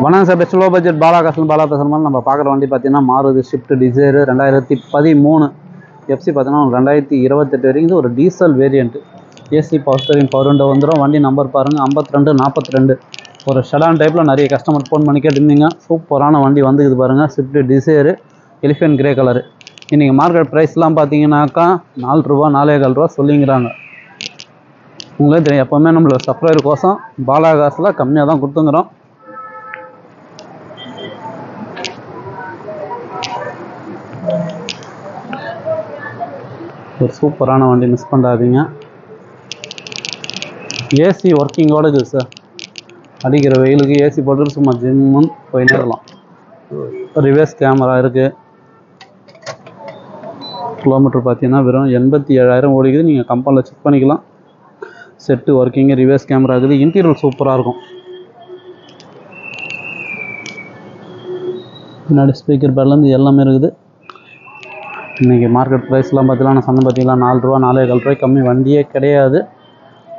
வணக்கம் sir, best low budget Bala பேசுகிற நம்ம பார்க்குற வண்டி பார்த்தீங்கன்னா மாருதி ஸ்விஃப்ட் டிசைர் 2013 எஃப்சி பார்த்தீங்கன்னா 2028 வரைக்கும் ஒரு diesel variant. AC power steering power window வந்துடும். வண்டி நம்பர் பாருங்கள் 5242. ஒரு ஷெடான் டைப்பில் நிறைய கஸ்டமர் ஃபோன் பண்ணி கேட்டிருந்தீங்க. சூப்பரான வண்டி வந்துக்குது பாருங்கள். Swift desire elephant grey colour. இன்றைக்கி மார்க்கெட் ப்ரைஸ்லாம் பார்த்தீங்கன்னாக்கா ₹4 4.25 சொல்லிங்கிறாங்க. உங்களே தெரியும், எப்போவுமே நம்மளோட சப்ளையர் கோசம் பாலா காசில் கம்மியாக தான் கொடுத்துங்கிறோம். ஒரு சூப்பரான வண்டி, மிஸ் பண்ணாதீங்க. ஏசி ஒர்க்கிங்கோடு இருக்குது சார். அடிக்கிற வெயிலுக்கு ஏசி போட்டு சும்மா ஜிம்முன்னு போய் நேரலாம். ரிவர்ஸ் கேமரா இருக்குது. கிலோமீட்டர் பார்த்தீங்கன்னா வெறும் 87,000 ஓடிக்குது. நீங்கள் கம்பெனியில் செக் பண்ணிக்கலாம். செட்டு ஒர்க்கிங்கு, ரிவர்ஸ் கேமரா இருக்குது. இன்டீரியர் சூப்பராக இருக்கும். பின்னாடி ஸ்பீக்கர் பேட்லேருந்து எல்லாமே இருக்குது. இன்றைக்கி மார்க்கெட் ப்ரைஸ்லாம் பார்த்தீங்கன்னா நான் சொன்ன பார்த்தீங்களா ₹4 4.25 கம்மி வண்டியே கிடையாது.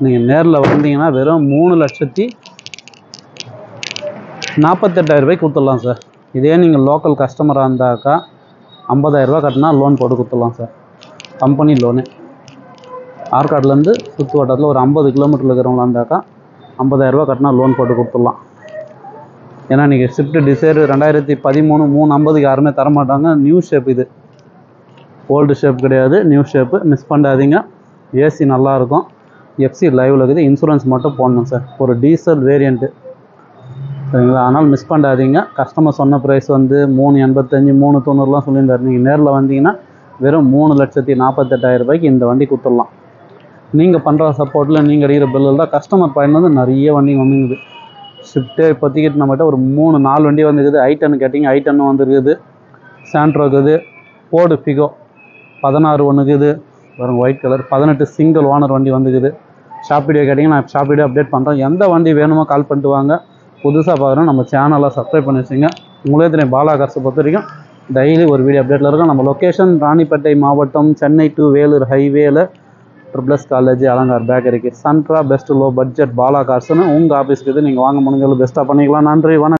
நீங்கள் நேரில் வந்தீங்கன்னா வெறும் ₹3,48,000 கொடுத்துடலாம் சார். இதே நீங்கள் லோக்கல் கஸ்டமராக இருந்தாக்கா ₹50,000 கட்டினா லோன் போட்டு கொடுத்துடலாம் சார். Company loan. ஆற்காட்லேருந்து சுற்று வட்டத்தில் ஒரு 50 கிலோமீட்டரில் இருக்கிறவங்களா இருந்தாக்கா ₹50,000 கட்டினா லோன் போட்டு கொடுத்துடலாம். ஏன்னா இன்றைக்கி ஸ்விஃப்ட் டிசைர் 2013 350 யாருமே தரமாட்டாங்க. நியூ ஷேப் இது, ஓல்டு ஷேப் கிடையாது, நியூ ஷேப்பு. மிஸ் பண்ணாதீங்க. ஏசி நல்லாயிருக்கும். எஃப்சி லைவில் இருக்குது. இன்சூரன்ஸ் மட்டும் போடணும் சார். ஒரு டீசல் வேரியண்ட்டு, சரிங்களா? ஆனால் மிஸ் பண்ணாதீங்க. கஸ்டமர் சொன்ன ப்ரைஸ் வந்து 385 390 சொல்லியிருந்தார். நீங்கள் நேரில் வந்தீங்கன்னா வெறும் ₹3,48,000 இந்த வண்டி கொடுத்துடலாம். நீங்கள் பண்ணுற சப்போர்ட்டில் நீங்கள் அடிக்கிற பில்லில் தான் கஸ்டமர் பாயிண்ட் வந்து நிறைய வண்டி வந்துங்குது. ஷிஃப்ட்டே இப்போதைக்கு நம்மகிட்ட ஒரு 3-4 வண்டி வந்துருக்குது. i10 கேட்டிங்க, i10 வந்துருக்குது. சாண்ட்ரோ இருக்குது. ஃபோர்டு ஃபிகோ 16 ஒன்றுக்குது வரும், ஒயிட் கலர். 18 சிங்கிள் ஓனர் வண்டி வந்துக்குது. ஷாப் வீடியோ கேட்டிங்கன்னா நான் ஷாப் வீடியோ அப்டேட் பண்ணுறேன். எந்த வண்டி வேணுமோ கால் பண்ணிட்டு வாங்க. புதுசாக பார்க்குறோம், நம்ம சேனலை சப்ஸ்கிரைப் பண்ணி வச்சுங்க. உங்களே தெரியும், பாலா கார்ஸை பொறுத்த வரைக்கும் டெய்லி ஒரு வீடியோ அப்டேட்டில் இருக்கும். நம்ம லொக்கேஷன் ராணிப்பேட்டை மாவட்டம், சென்னை டு வேலூர் ஹைவேல ட்ரிபிள்எஸ் காலேஜ் அலங்கார் பேக்கரிக்கு சன்ட்ரா பெஸ்ட் லோ பட்ஜெட் பாலா கார்ஸ்னு உங்கள் ஆஃபீஸ்க்கு இது. நீங்கள் வாங்க முடிஞ்சாலும் பெஸ்ட்டாக பண்ணிக்கலாம். நன்றி, வணக்கம்.